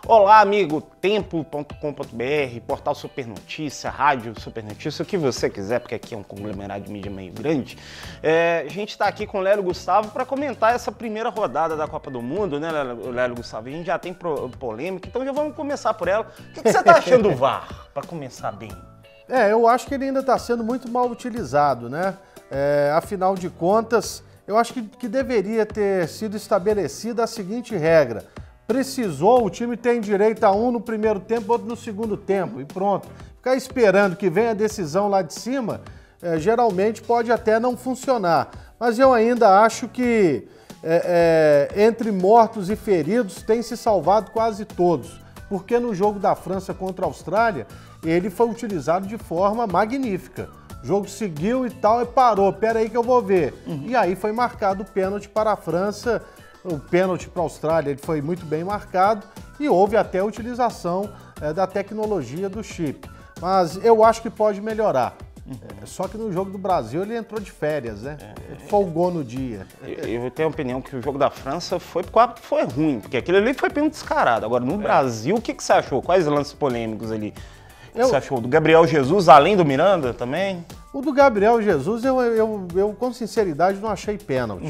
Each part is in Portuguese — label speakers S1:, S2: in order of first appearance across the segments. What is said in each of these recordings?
S1: Olá, amigo, tempo.com.br, portal Super Notícia, rádio Super Notícia, o que você quiser, porque aqui é um conglomerado de mídia meio grande. A gente está aqui com o Lélio Gustavo para comentar essa primeira rodada da Copa do Mundo, né, Lélio Gustavo? A gente já tem polêmica, então já vamos começar por ela. O que você está achando do VAR, para começar bem?
S2: Eu acho que ele ainda está sendo muito mal utilizado, né? Afinal de contas, eu acho que deveria ter sido estabelecida a seguinte regra. Precisou, o time tem direito a um no primeiro tempo, outro no segundo tempo e pronto. Ficar esperando que venha a decisão lá de cima, geralmente pode até não funcionar. Mas eu ainda acho que entre mortos e feridos tem se salvado quase todos. Porque no jogo da França contra a Austrália, ele foi utilizado de forma magnífica. O jogo seguiu e tal, e parou, pera aí que eu vou ver. E aí foi marcado o pênalti para a França. O pênalti para a Austrália ele foi muito bem marcado e houve até a utilização da tecnologia do chip. Mas eu acho que pode melhorar. Só que no jogo do Brasil ele entrou de férias, né? Ele folgou no dia.
S1: Eu tenho a opinião que o jogo da França foi ruim, porque aquilo ali foi bem descarado. Agora, no Brasil, o que você achou? Quais lances polêmicos ali? Você achou do Gabriel Jesus, além do Miranda também?
S2: O do Gabriel Jesus, eu com sinceridade não achei pênalti.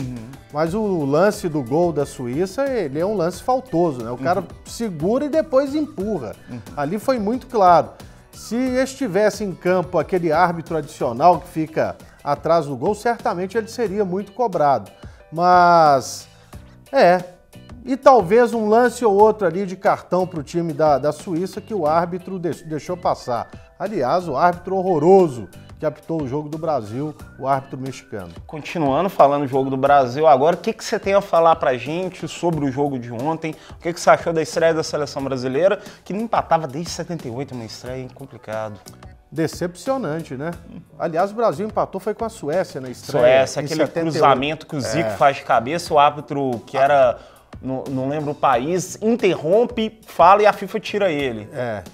S2: Mas o lance do gol da Suíça, ele é um lance faltoso, né? O cara segura e depois empurra. Ali foi muito claro. Se estivesse em campo aquele árbitro adicional que fica atrás do gol, certamente ele seria muito cobrado. Mas, e talvez um lance ou outro ali de cartão para o time da Suíça que o árbitro deixou passar. Aliás, o árbitro horroroso que apitou o jogo do Brasil, o árbitro mexicano.
S1: Continuando falando do jogo do Brasil, agora o que você tem a falar pra gente sobre o jogo de ontem? O que você achou da estreia da seleção brasileira, que não empatava desde 78, uma estreia complicado.
S2: Decepcionante, né? Aliás, o Brasil empatou foi com a Suécia na estreia.
S1: Suécia, aquele cruzamento que o Zico faz de cabeça, o árbitro que era... Não lembro o país, interrompe, fala e a FIFA tira ele.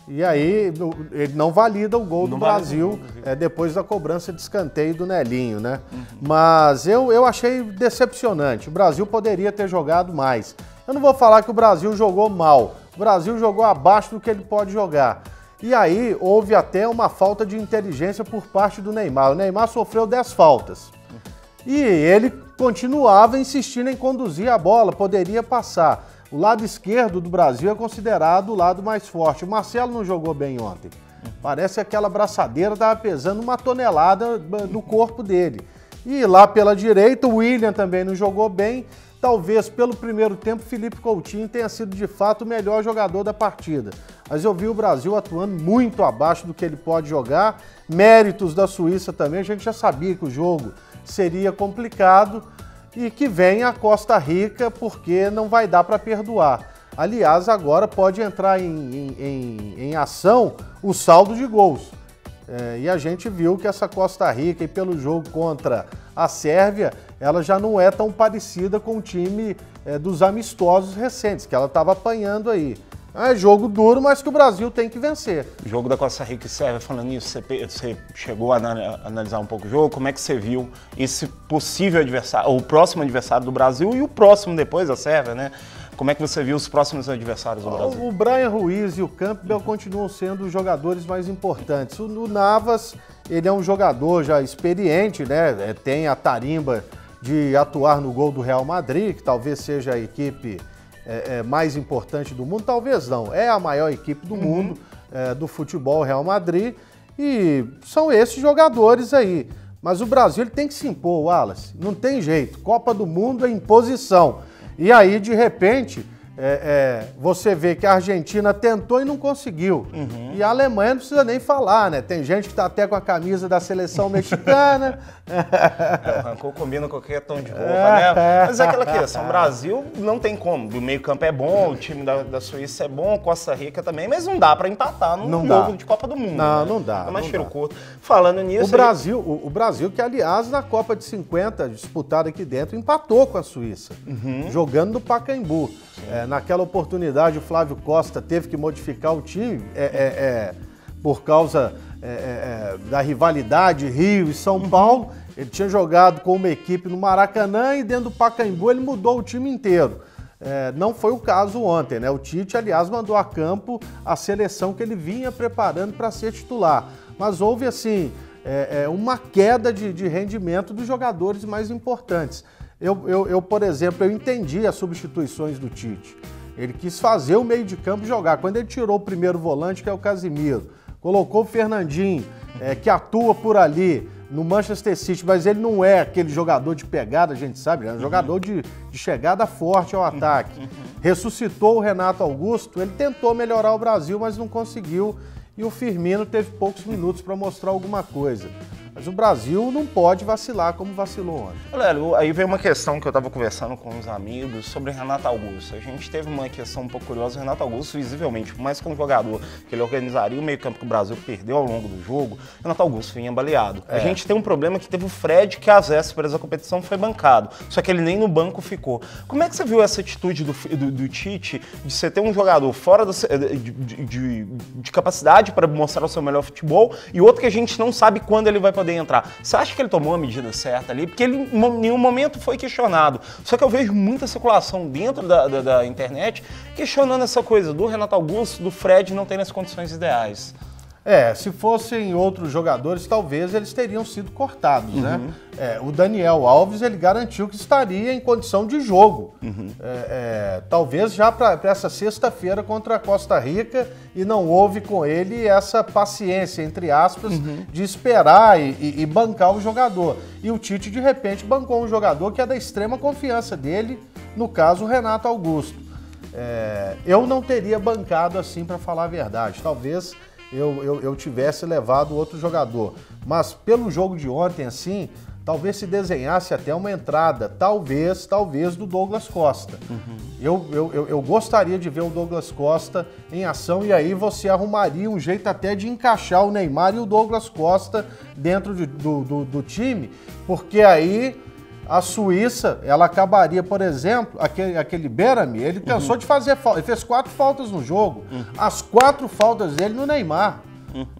S2: E aí ele não valida o gol do Brasil depois da cobrança de escanteio do Nelinho, né? Mas eu achei decepcionante. O Brasil poderia ter jogado mais. Eu não vou falar que o Brasil jogou mal. O Brasil jogou abaixo do que ele pode jogar. E aí houve até uma falta de inteligência por parte do Neymar. O Neymar sofreu 10 faltas. E ele continuava insistindo em conduzir a bola, poderia passar. O lado esquerdo do Brasil é considerado o lado mais forte. O Marcelo não jogou bem ontem. Parece que aquela braçadeira estava pesando 1 tonelada no corpo dele. E lá pela direita, o William também não jogou bem. Talvez pelo primeiro tempo, Felipe Coutinho tenha sido de fato o melhor jogador da partida. Mas eu vi o Brasil atuando muito abaixo do que ele pode jogar. Méritos da Suíça também, a gente já sabia que o jogo seria complicado e que vem a Costa Rica porque não vai dar para perdoar. Aliás, agora pode entrar em ação o saldo de gols. E a gente viu que essa Costa Rica, e pelo jogo contra a Sérvia, ela já não é tão parecida com o time dos amistosos recentes, que ela estava apanhando aí. É jogo duro, mas que o Brasil tem que vencer.
S1: O jogo da Costa Rica e Sérvia, falando nisso, você chegou a analisar um pouco o jogo, como é que você viu esse possível adversário, ou o próximo adversário do Brasil e o próximo depois da Sérvia, né? Como é que você viu os próximos adversários do Brasil?
S2: O Brian Ruiz e o Campbell continuam sendo os jogadores mais importantes. O Navas, ele é um jogador já experiente, né? Tem a tarimba de atuar no gol do Real Madrid, que talvez seja a equipe mais importante do mundo, talvez não, é a maior equipe do mundo do futebol Real Madrid e são esses jogadores aí. Mas o Brasil ele tem que se impor, Wallace, não tem jeito, Copa do Mundo é imposição. E aí, de repente, você vê que a Argentina tentou e não conseguiu. E a Alemanha não precisa nem falar, né? Tem gente que tá até com a camisa da seleção mexicana.
S1: O rancor combina com qualquer tom de roupa, né? Mas é aquela questão, o Brasil não tem como. O meio campo é bom, o time da Suíça é bom, Costa Rica também, mas não dá para empatar num jogo de Copa do Mundo.
S2: Não,
S1: né?
S2: não dá.
S1: É mais tiro curto. Falando nisso...
S2: O Brasil, que aliás, na Copa de 50, disputada aqui dentro, empatou com a Suíça, jogando no Pacaembu. Naquela oportunidade, o Flávio Costa teve que modificar o time por causa da rivalidade Rio e São Paulo. Ele tinha jogado com uma equipe no Maracanã e dentro do Pacaembu ele mudou o time inteiro. Não foi o caso ontem, né? O Tite, aliás, mandou a campo a seleção que ele vinha preparando para ser titular. Mas houve, assim, uma queda de rendimento dos jogadores mais importantes. Eu, por exemplo, eu entendi as substituições do Tite. Ele quis fazer o meio de campo jogar. Quando ele tirou o primeiro volante, que é o Casimiro, colocou o Fernandinho, que atua por ali no Manchester City, mas ele não é aquele jogador de pegada, a gente sabe, é um jogador de chegada forte ao ataque. Ressuscitou o Renato Augusto, ele tentou melhorar o Brasil, mas não conseguiu, e o Firmino teve poucos minutos para mostrar alguma coisa. Mas o Brasil não pode vacilar como vacilou ontem.
S1: Olha, aí veio uma questão que eu estava conversando com uns amigos sobre Renato Augusto. A gente teve uma questão um pouco curiosa. O Renato Augusto, visivelmente, por mais que um jogador que ele organizaria o meio-campo que o Brasil perdeu ao longo do jogo, o Renato Augusto vinha baleado. A gente tem um problema que teve o Fred, que às vésperas da competição foi bancado. Só que ele nem no banco ficou. Como é que você viu essa atitude do Tite de você ter um jogador fora de capacidade para mostrar o seu melhor futebol e outro que a gente não sabe quando ele vai poder entrar? Você acha que ele tomou a medida certa ali? Porque ele em nenhum momento foi questionado. Só que eu vejo muita circulação dentro da internet questionando essa coisa do Renato Augusto, do Fred não terem as condições ideais.
S2: Se fossem outros jogadores, talvez eles teriam sido cortados, né? O Daniel Alves, ele garantiu que estaria em condição de jogo. Talvez já para essa sexta-feira contra a Costa Rica, e não houve com ele essa paciência, entre aspas, de esperar e bancar o jogador. E o Tite, de repente, bancou um jogador que é da extrema confiança dele, no caso, o Renato Augusto. Eu não teria bancado assim, para falar a verdade. Talvez eu tivesse levado outro jogador. Mas pelo jogo de ontem, assim, talvez se desenhasse até uma entrada, talvez do Douglas Costa. Eu gostaria de ver o Douglas Costa em ação, e aí você arrumaria um jeito até de encaixar o Neymar e o Douglas Costa dentro do time, porque aí a Suíça, ela acabaria, por exemplo, aquele Berami, ele cansou de fazer falta, ele fez 4 faltas no jogo, as 4 faltas dele no Neymar.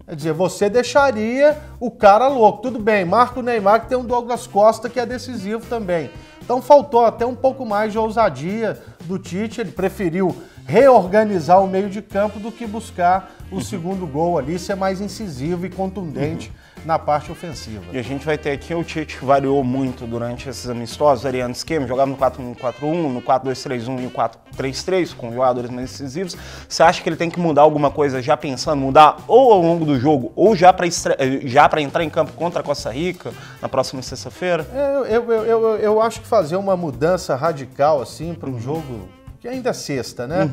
S2: Quer dizer, você deixaria o cara louco. Tudo bem, marca o Neymar, que tem um Douglas Costa que é decisivo também. Então faltou até um pouco mais de ousadia do Tite, ele preferiu reorganizar o meio de campo do que buscar o segundo gol ali, ser mais incisivo e contundente na parte ofensiva.
S1: E a gente vai ter aqui, o Tite variou muito durante esses amistosos, variando esquema, jogava no 4-1-4-1, no 4-2-3-1 e o 4-3-3, com jogadores mais decisivos. Você acha que ele tem que mudar alguma coisa, já pensando em mudar ou ao longo do jogo, ou já para entrar em campo contra a Costa Rica na próxima sexta-feira?
S2: Eu acho que fazer uma mudança radical assim para um jogo que ainda é sexta, né?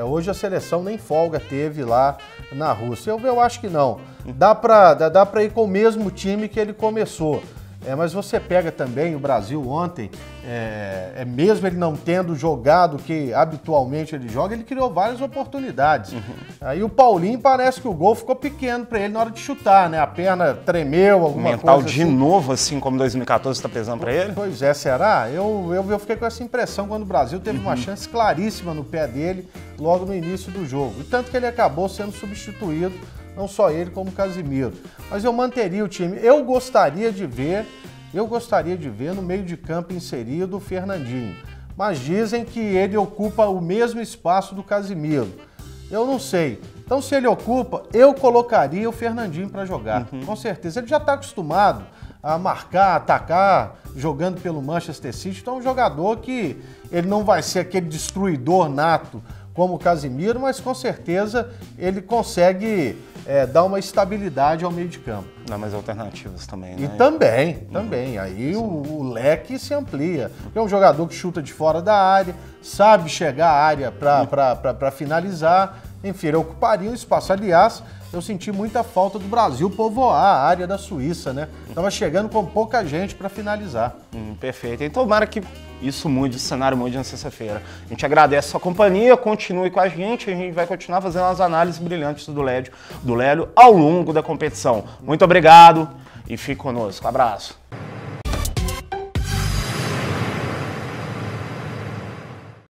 S2: Hoje a seleção nem folga teve lá na Rússia. Eu acho que não. Dá pra ir com o mesmo time que ele começou. Mas você pega também o Brasil ontem, mesmo ele não tendo jogado o que habitualmente ele joga, ele criou várias oportunidades. Aí o Paulinho, parece que o gol ficou pequeno para ele na hora de chutar, né? A perna tremeu, alguma
S1: mental
S2: coisa
S1: de
S2: assim.
S1: Novo, assim como 2014 está pesando para ele?
S2: Pois é, será? Eu fiquei com essa impressão quando o Brasil teve uma chance claríssima no pé dele logo no início do jogo. E tanto que ele acabou sendo substituído, não só ele como o Casimiro. Mas eu manteria o time. Eu gostaria de ver no meio de campo inserido o Fernandinho. Mas dizem que ele ocupa o mesmo espaço do Casimiro. Eu não sei. Então, se ele ocupa, eu colocaria o Fernandinho para jogar. Com certeza. Ele já está acostumado a marcar, atacar, jogando pelo Manchester City. Então, é um jogador que ele não vai ser aquele destruidor nato como o Casimiro, mas com certeza ele consegue dar uma estabilidade ao meio de campo.
S1: Dá mais alternativas também, né?
S2: E também. Aí o leque se amplia. É um jogador que chuta de fora da área, sabe chegar à área para finalizar. Enfim, ele ocuparia o espaço. Aliás, eu senti muita falta do Brasil povoar a área da Suíça, né? Tava chegando com pouca gente para finalizar.
S1: Perfeito. Então, tomara que isso mude, o cenário mude na sexta-feira. A gente agradece a sua companhia, continue com a gente vai continuar fazendo as análises brilhantes do Lélio ao longo da competição. Muito obrigado e fique conosco. Abraço.